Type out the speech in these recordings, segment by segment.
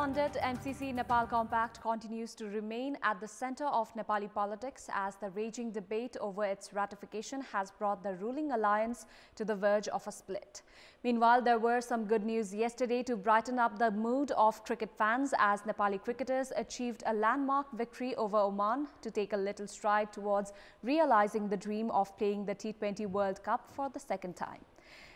Well-funded MCC-Nepal Compact continues to remain at the center of Nepali politics as the raging debate over its ratification has brought the ruling alliance to the verge of a split. Meanwhile, there were some good news yesterday to brighten up the mood of cricket fans as Nepali cricketers achieved a landmark victory over Oman to take a little stride towards realizing the dream of playing the T20 World Cup for the second time.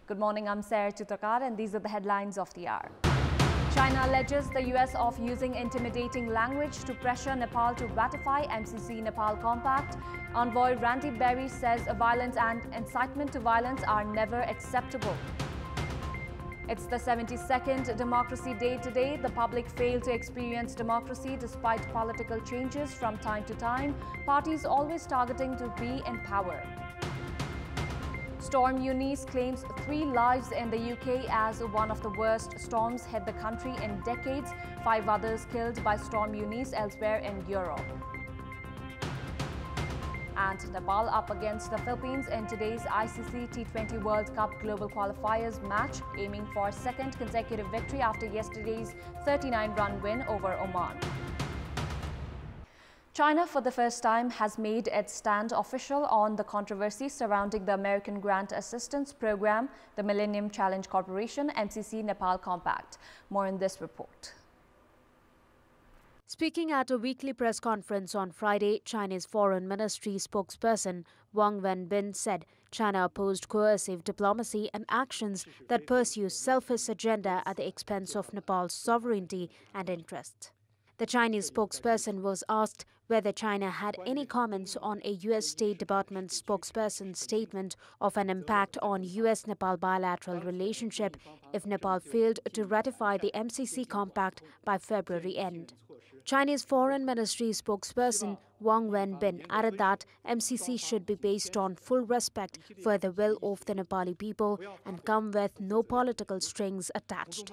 Good morning, I'm Sarah Chitrakar and these are the headlines of the hour. China alleges the US of using intimidating language to pressure Nepal to ratify MCC-Nepal Compact. Envoy Randy Berry says violence and incitement to violence are never acceptable. It's the 72nd Democracy Day today. The public fail to experience democracy despite political changes from time to time. Parties always targeting to be in power. Storm Eunice claims 3 lives in the UK as one of the worst storms hit the country in decades. 5 others killed by Storm Eunice elsewhere in Europe. And Nepal up against the Philippines in today's ICC T20 World Cup Global Qualifiers match, aiming for a second consecutive victory after yesterday's 39-run win over Oman. China, for the first time, has made its stand official on the controversy surrounding the American Grant Assistance Program, the Millennium Challenge Corporation, MCC-Nepal Compact. More in this report. Speaking at a weekly press conference on Friday, China's Foreign Ministry spokesperson Wang Wenbin said China opposed coercive diplomacy and actions that pursue selfish agenda at the expense of Nepal's sovereignty and interests. The Chinese spokesperson was asked whether China had any comments on a U.S. State Department spokesperson's statement of an impact on U.S.-Nepal bilateral relationship if Nepal failed to ratify the MCC Compact by February end. Chinese Foreign Ministry spokesperson Wang Wenbin added that MCC should be based on full respect for the will of the Nepali people and come with no political strings attached.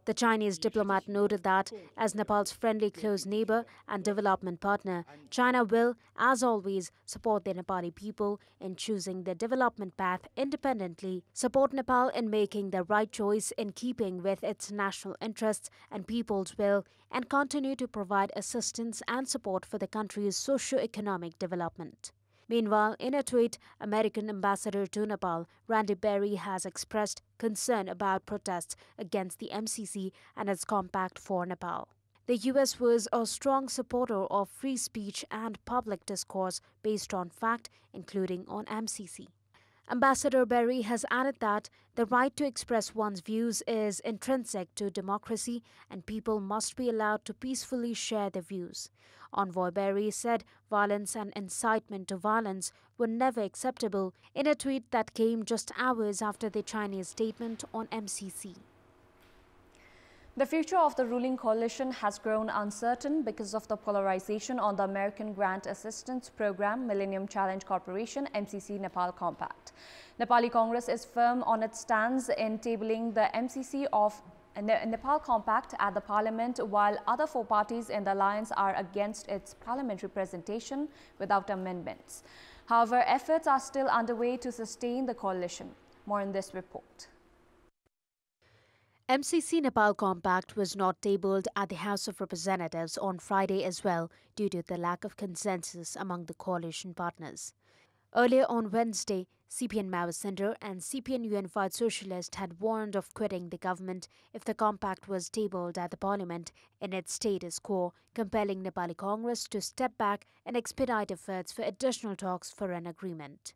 The Chinese diplomat noted that, as Nepal's friendly close neighbor and development partner, China will, as always, support the Nepali people in choosing their development path independently, support Nepal in making the right choice in keeping with its national interests and people's will, and continue to provide assistance and support for the country's socio-economic development. Meanwhile, in a tweet, American ambassador to Nepal, Randy Berry, has expressed concern about protests against the MCC and its compact for Nepal. The U.S. was a strong supporter of free speech and public discourse based on fact, including on MCC. Ambassador Berry has added that the right to express one's views is intrinsic to democracy and people must be allowed to peacefully share their views. Envoy Berry said violence and incitement to violence were never acceptable in a tweet that came just hours after the Chinese statement on MCC. The future of the ruling coalition has grown uncertain because of the polarization on the American Grant Assistance Program, Millennium Challenge Corporation, MCC-Nepal Compact. Nepali Congress is firm on its stance in tabling the MCC of Nepal Compact at the Parliament, while other 4 parties in the alliance are against its parliamentary presentation without amendments. However, efforts are still underway to sustain the coalition. More in this report. MCC-Nepal Compact was not tabled at the House of Representatives on Friday as well due to the lack of consensus among the coalition partners. Earlier on Wednesday, CPN Maoist Centre and CPN Unified Socialist had warned of quitting the government if the compact was tabled at the parliament in its status quo, compelling Nepali Congress to step back and expedite efforts for additional talks for an agreement.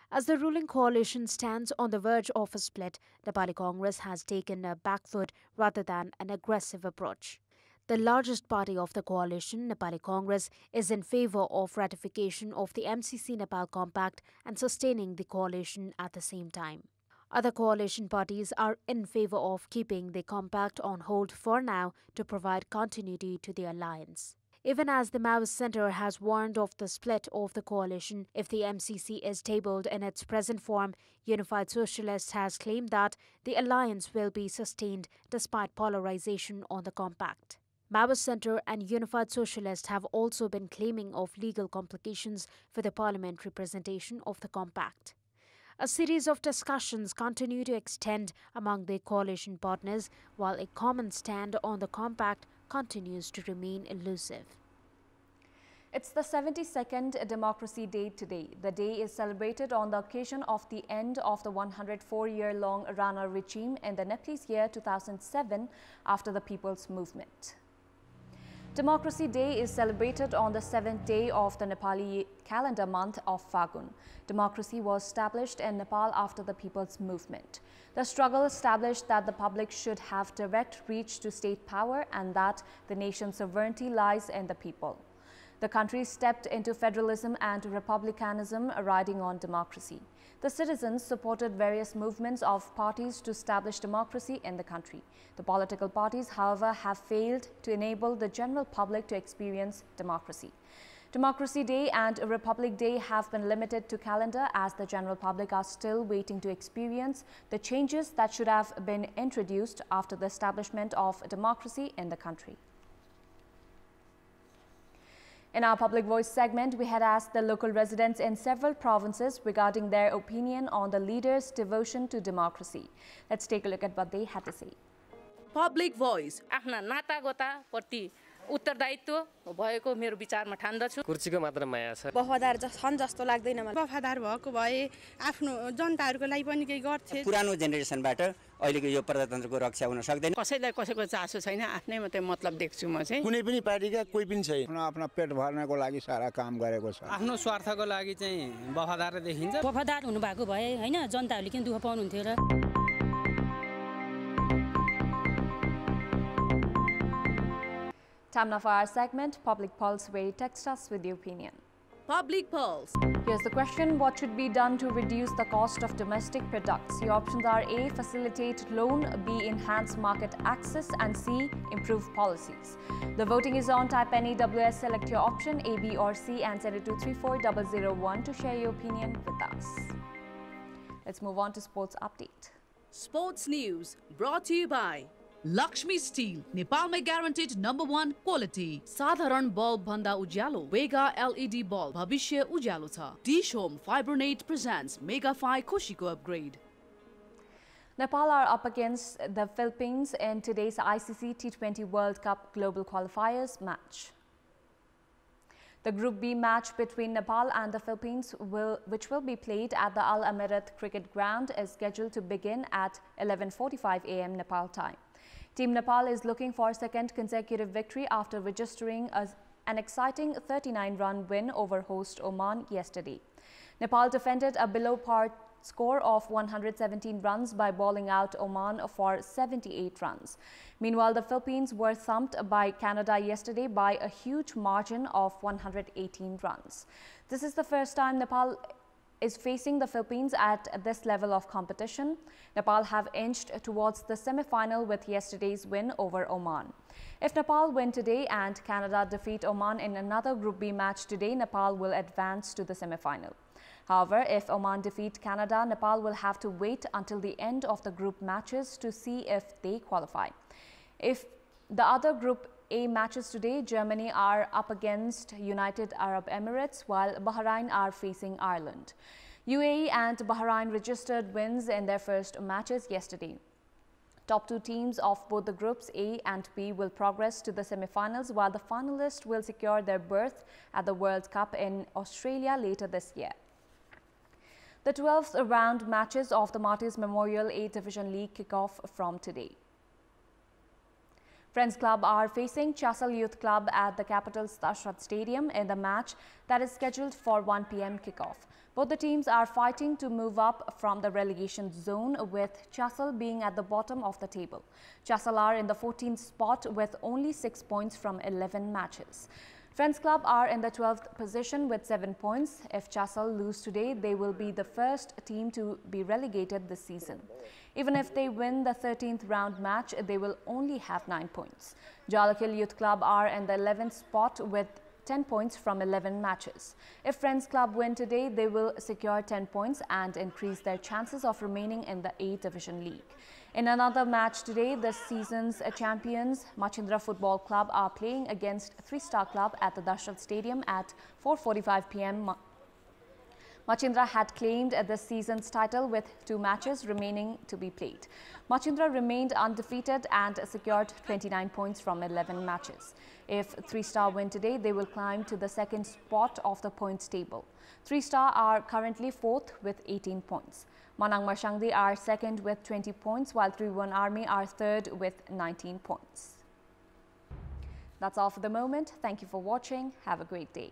As the ruling coalition stands on the verge of a split, Nepali Congress has taken a back foot rather than an aggressive approach. The largest party of the coalition, Nepali Congress, is in favor of ratification of the MCC-Nepal Compact and sustaining the coalition at the same time. Other coalition parties are in favor of keeping the compact on hold for now to provide continuity to the alliance. Even as the Maoist Centre has warned of the split of the coalition if the MCC is tabled in its present form, Unified Socialist has claimed that the alliance will be sustained despite polarization on the compact. Maoist Centre and Unified Socialist have also been claiming of legal complications for the parliamentary presentation of the compact. A series of discussions continue to extend among the coalition partners, while a common stand on the compact continues to remain elusive. It's the 72nd Democracy Day today. The day is celebrated on the occasion of the end of the 104-year-long Rana regime in the Nepalese year 2007 after the People's Movement. Democracy Day is celebrated on the 7th day of the Nepali calendar month of Fagun. Democracy was established in Nepal after the People's Movement. The struggle established that the public should have direct reach to state power and that the nation's sovereignty lies in the people. The country stepped into federalism and republicanism, riding on democracy. The citizens supported various movements of parties to establish democracy in the country. The political parties, however, have failed to enable the general public to experience democracy. Democracy Day and Republic Day have been limited to calendar as the general public are still waiting to experience the changes that should have been introduced after the establishment of democracy in the country. In our Public Voice segment, we had asked the local residents in several provinces regarding their opinion on the leaders' devotion to democracy. Let's take a look at what they had to say. Public Voice. आफ्ना नातागोता प्रति उत्तरदायित्व भएको मेरो विचारमा ठान्दछु. कुर्सीको मात्र माया छ. वफादार छन् जस्तो लाग्दैन मलाई. वफादार भएको भए आफ्नो जनताहरुको लागि पनि केही गर्थे. पुरानो जेनेरेसनबाट अहिलेको यो प्रजातन्त्रको रक्षा हुन सक्दैन. कसैलाई कसैको चासो छैन, आफ्नै मात्रै मतलब देख्छु म चाहिँ. कुनै पनि पार्टीका कोही पनि छैन. आफ्नो पेट भर्नको लागि सारा काम गरेको छ. आफ्नो स्वार्थको लागि चाहिँ वफादार देखिन्छ. वफादार हुनु भएको भए हैन जनताहरुले किन दुःख पाउनुहुन्थ्यो र. Time now for our segment, Public Pulse, where you text us with your opinion. Public Pulse. Here's the question: what should be done to reduce the cost of domestic products? Your options are A, facilitate loan, B, enhance market access, and C, improve policies. The voting is on. Type NEWS, select your option A, B or C and send it to 34001 to share your opinion with us. Let's move on to sports update. Sports News brought to you by Lakshmi Steel, नेपालमै guaranteed #1 quality. साधारण bulb भन्दा उज्यालो Vega LED bulb भविष्य उज्यालो छ. Dish Home Fibronate presents Megafy खुशीको upgrade. Nepal are up against the Philippines in today's ICC T20 World Cup Global Qualifiers match. The Group B match between Nepal and the Philippines, which will be played at the Al Amirat Cricket Ground, is scheduled to begin at 11:45 a.m. Nepal time. Team Nepal is looking for a second consecutive victory after registering an exciting 39-run win over host Oman yesterday. Nepal defended a below-par score of 117 runs by bowling out Oman for 78 runs. Meanwhile, the Philippines were thumped by Canada yesterday by a huge margin of 118 runs. This is the first time Nepal is facing the Philippines at this level of competition. Nepal have inched towards the semi-final with yesterday's win over Oman. If Nepal win today and Canada defeat Oman in another Group B match today, Nepal will advance to the semi-final. However, if Oman defeat Canada, Nepal will have to wait until the end of the group matches to see if they qualify. If the other Group A matches today, Germany are up against United Arab Emirates, while Bahrain are facing Ireland. UAE and Bahrain registered wins in their first matches yesterday. Top two teams of both the Groups A and B will progress to the semi-finals, while the finalists will secure their berth at the World Cup in Australia later this year. The 12th round matches of the Martyrs Memorial A Division League kick off from today. Friends Club are facing Chasal Youth Club at the capital's Dashrath Stadium in the match that is scheduled for 1 p.m. kickoff. Both the teams are fighting to move up from the relegation zone, with Chasal being at the bottom of the table. Chasal are in the 14th spot with only 6 points from 11 matches. Friends Club are in the 12th position with 7 points. If Chasal lose today, they will be the first team to be relegated this season. Even if they win the 13th round match, they will only have 9 points. Jalakil Youth Club are in the 11th spot with 10 points from 11 matches. If Friends Club win today, they will secure 10 points and increase their chances of remaining in the A Division League. In another match today, this season's champions, Machindra Football Club, are playing against 3 Star Club at the Dashrath Stadium at 4:45 p.m. Machindra had claimed this season's title with 2 matches remaining to be played. Machindra remained undefeated and secured 29 points from 11 matches. If 3-star win today, they will climb to the 2nd spot of the points table. 3-star are currently 4th with 18 points. Manang Marshangdi are 2nd with 20 points, while 3-1 Army are 3rd with 19 points. That's all for the moment. Thank you for watching. Have a great day.